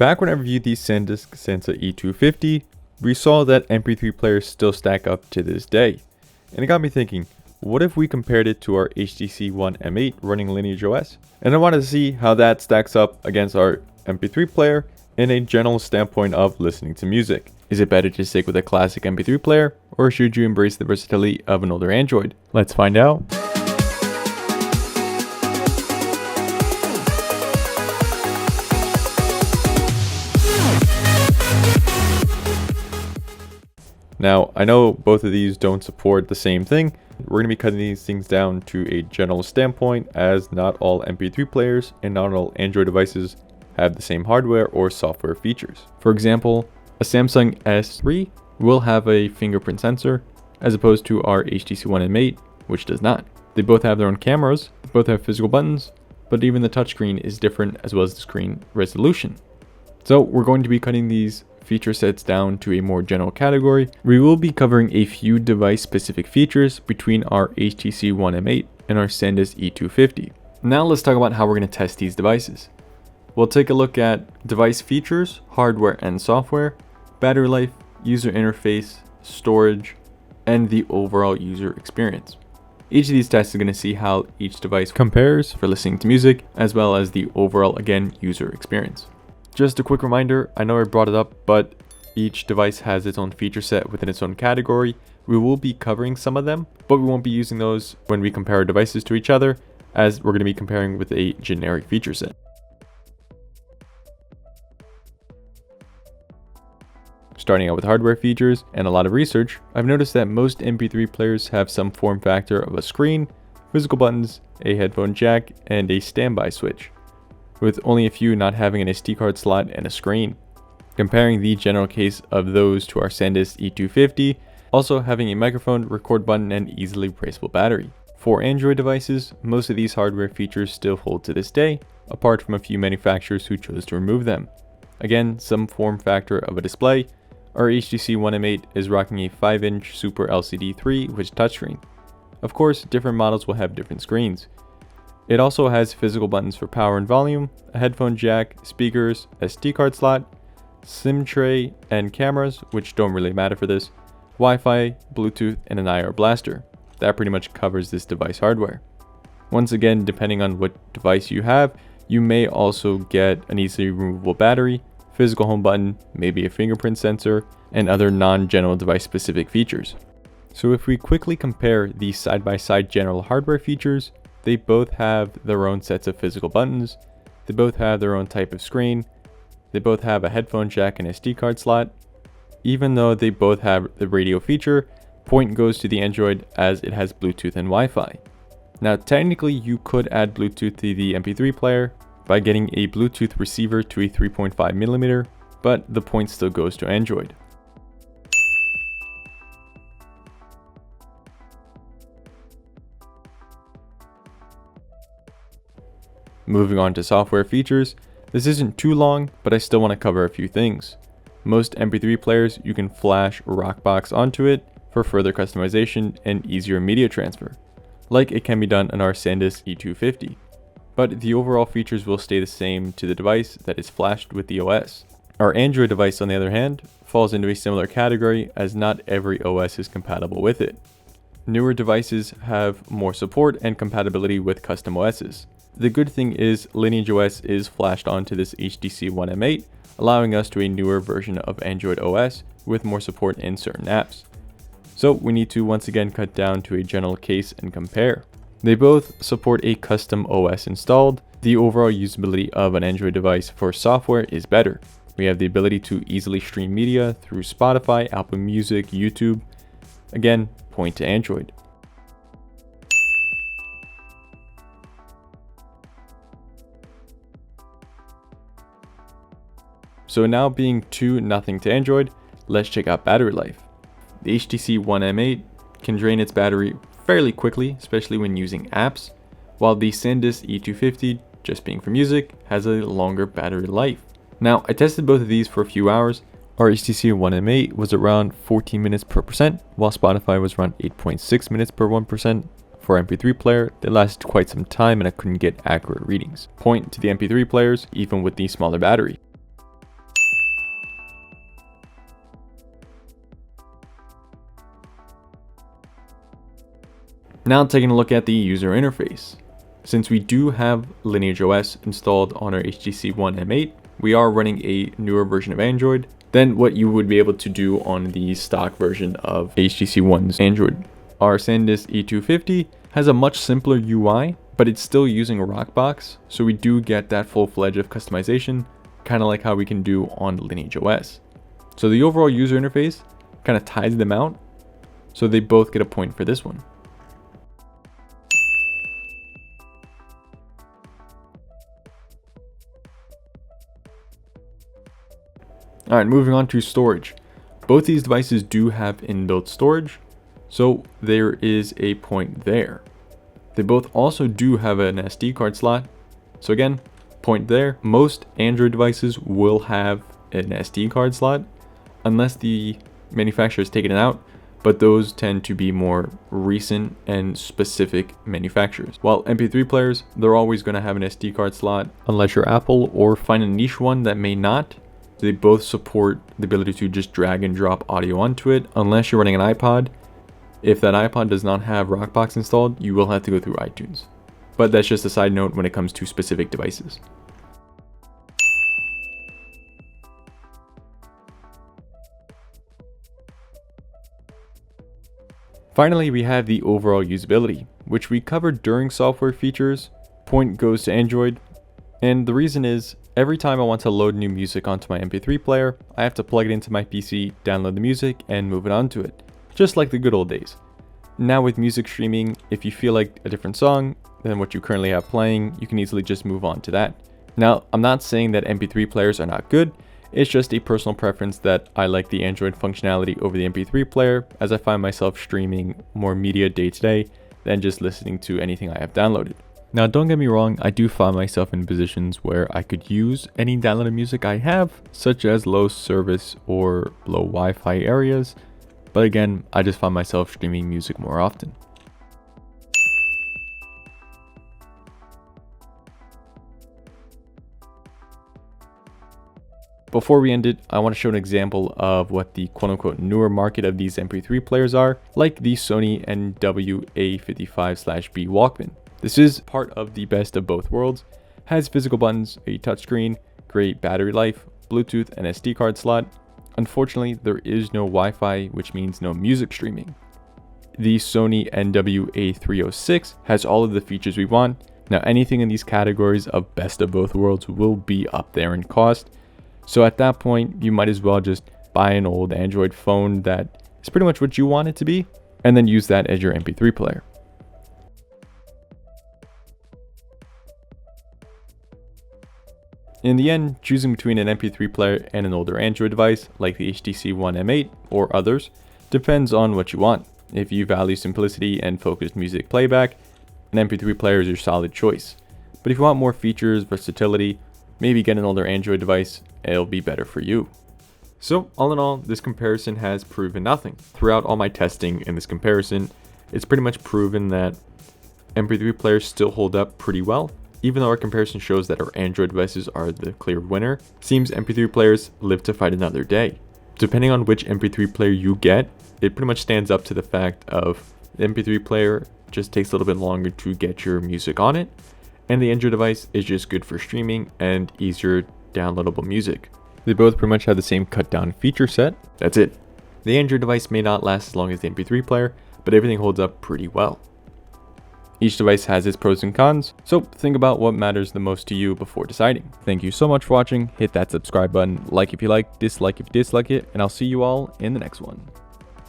Back when I reviewed the SanDisk Sensa E250, we saw that MP3 players still stack up to this day. And it got me thinking, what if we compared it to our HTC One M8 running Lineage OS? And I wanted to see how that stacks up against our MP3 player in a general standpoint of listening to music. Is it better to stick with a classic MP3 player, or should you embrace the versatility of an older Android? Let's find out. Now, I know both of these don't support the same thing. We're going to be cutting these things down to a general standpoint, as not all MP3 players and not all Android devices have the same hardware or software features. For example, a Samsung S3 will have a fingerprint sensor, as opposed to our HTC One M8, which does not. They both have their own cameras, both have physical buttons, but even the touchscreen is different, as well as the screen resolution. So we're going to be cutting these feature sets down to a more general category. We will be covering a few device specific features between our HTC One M8 and our SanDisk E250. Now let's talk about how we're going to test these devices. We'll take a look at device features, hardware and software, battery life, user interface, storage, and the overall user experience. Each of these tests is going to see how each device compares for listening to music, as well as the overall, again, user experience. Just a quick reminder, I know I brought it up, but each device has its own feature set within its own category. We will be covering some of them, but we won't be using those when we compare our devices to each other, as we're going to be comparing with a generic feature set. Starting out with hardware features and a lot of research, I've noticed that most MP3 players have some form factor of a screen, physical buttons, a headphone jack, and a standby switch, with only a few not having an SD card slot and a screen. Comparing the general case of those to our SanDisk E250, also having a microphone, record button, and easily replaceable battery. For Android devices, most of these hardware features still hold to this day, apart from a few manufacturers who chose to remove them. Again, some form factor of a display. Our HTC One M8 is rocking a 5-inch Super LCD 3 with touchscreen. Of course, different models will have different screens. It also has physical buttons for power and volume, a headphone jack, speakers, SD card slot, SIM tray, and cameras, which don't really matter for this, Wi-Fi, Bluetooth, and an IR blaster. That pretty much covers this device hardware. Once again, depending on what device you have, you may also get an easily removable battery, physical home button, maybe a fingerprint sensor, and other non-general device specific features. So if we quickly compare these side-by-side general hardware features, they both have their own sets of physical buttons, they both have their own type of screen, they both have a headphone jack and SD card slot. Even though they both have the radio feature, point goes to the Android as it has Bluetooth and Wi-Fi. Now technically you could add Bluetooth to the MP3 player by getting a Bluetooth receiver to a 3.5mm, but the point still goes to Android. Moving on to software features, this isn't too long, but I still want to cover a few things. Most MP3 players, you can flash Rockbox onto it for further customization and easier media transfer, like it can be done on our SanDisk E250. But the overall features will stay the same to the device that is flashed with the OS. Our Android device, on the other hand, falls into a similar category, as not every OS is compatible with it. Newer devices have more support and compatibility with custom OSs. The good thing is Lineage OS is flashed onto this HTC One M8, allowing us to a newer version of Android OS with more support in certain apps. So we need to once again cut down to a general case and compare. They both support a custom OS installed. The overall usability of an Android device for software is better. We have the ability to easily stream media through Spotify, Apple Music, YouTube. Again, point to Android. So now being 2-0 to Android, let's check out battery life. The HTC One M8 can drain its battery fairly quickly, especially when using apps, while the SanDisk E250, just being for music, has a longer battery life. Now, I tested both of these for a few hours. Our HTC One M8 was around 14 minutes per percent, while Spotify was around 8.6 minutes per 1%. For MP3 player, they lasted quite some time and I couldn't get accurate readings. Point to the MP3 players, even with the smaller battery. Now taking a look at the user interface. Since we do have Lineage OS installed on our HTC One M8, we are running a newer version of Android than what you would be able to do on the stock version of HTC One's Android. Our SanDisk E250 has a much simpler UI, but it's still using a Rockbox, so we do get that full-fledged of customization, kind of like how we can do on Lineage OS. So the overall user interface kind of ties them out, so they both get a point for this one. Alright, moving on to storage. Both these devices do have inbuilt storage, so there is a point there. They both also do have an SD card slot, so again, point there. Most Android devices will have an SD card slot, unless the manufacturer has taken it out, but those tend to be more recent and specific manufacturers. While MP3 players, they're always going to have an SD card slot, unless you're Apple or find a niche one that may not. They both support the ability to just drag and drop audio onto it, unless you're running an iPod. If that iPod does not have Rockbox installed, you will have to go through iTunes. But that's just a side note when it comes to specific devices. Finally, we have the overall usability, which we covered during software features. Point goes to Android, and the reason is, every time I want to load new music onto my MP3 player, I have to plug it into my PC, download the music, and move it onto it, just like the good old days. Now with music streaming, if you feel like a different song than what you currently have playing, you can easily just move on to that. Now, I'm not saying that MP3 players are not good, it's just a personal preference that I like the Android functionality over the MP3 player, as I find myself streaming more media day to day than just listening to anything I have downloaded. Now, don't get me wrong, I do find myself in positions where I could use any downloaded music I have, such as low service or low Wi-Fi areas, but again, I just find myself streaming music more often. Before we end it, I want to show an example of what the quote-unquote newer market of these MP3 players are, like the Sony NW-A55/B Walkman. This is part of the best of both worlds, has physical buttons, a touchscreen, great battery life, Bluetooth and SD card slot. Unfortunately, there is no Wi-Fi, which means no music streaming. The Sony NW-A306 has all of the features we want. Now anything in these categories of best of both worlds will be up there in cost. So at that point, you might as well just buy an old Android phone that is pretty much what you want it to be, and then use that as your MP3 player. In the end, choosing between an MP3 player and an older Android device like the HTC One M8 or others depends on what you want. If you value simplicity and focused music playback, an MP3 player is your solid choice. But if you want more features, versatility, maybe get an older Android device, it'll be better for you. So all in all, this comparison has proven nothing. Throughout all my testing in this comparison, it's pretty much proven that MP3 players still hold up pretty well. Even though our comparison shows that our Android devices are the clear winner, seems MP3 players live to fight another day. Depending on which MP3 player you get, it pretty much stands up to the fact of the MP3 player just takes a little bit longer to get your music on it, and the Android device is just good for streaming and easier downloadable music. They both pretty much have the same cut down feature set. That's it. The Android device may not last as long as the MP3 player, but everything holds up pretty well. Each device has its pros and cons, so think about what matters the most to you before deciding. Thank you so much for watching. Hit that subscribe button, like if you like, dislike if you dislike it, and I'll see you all in the next one.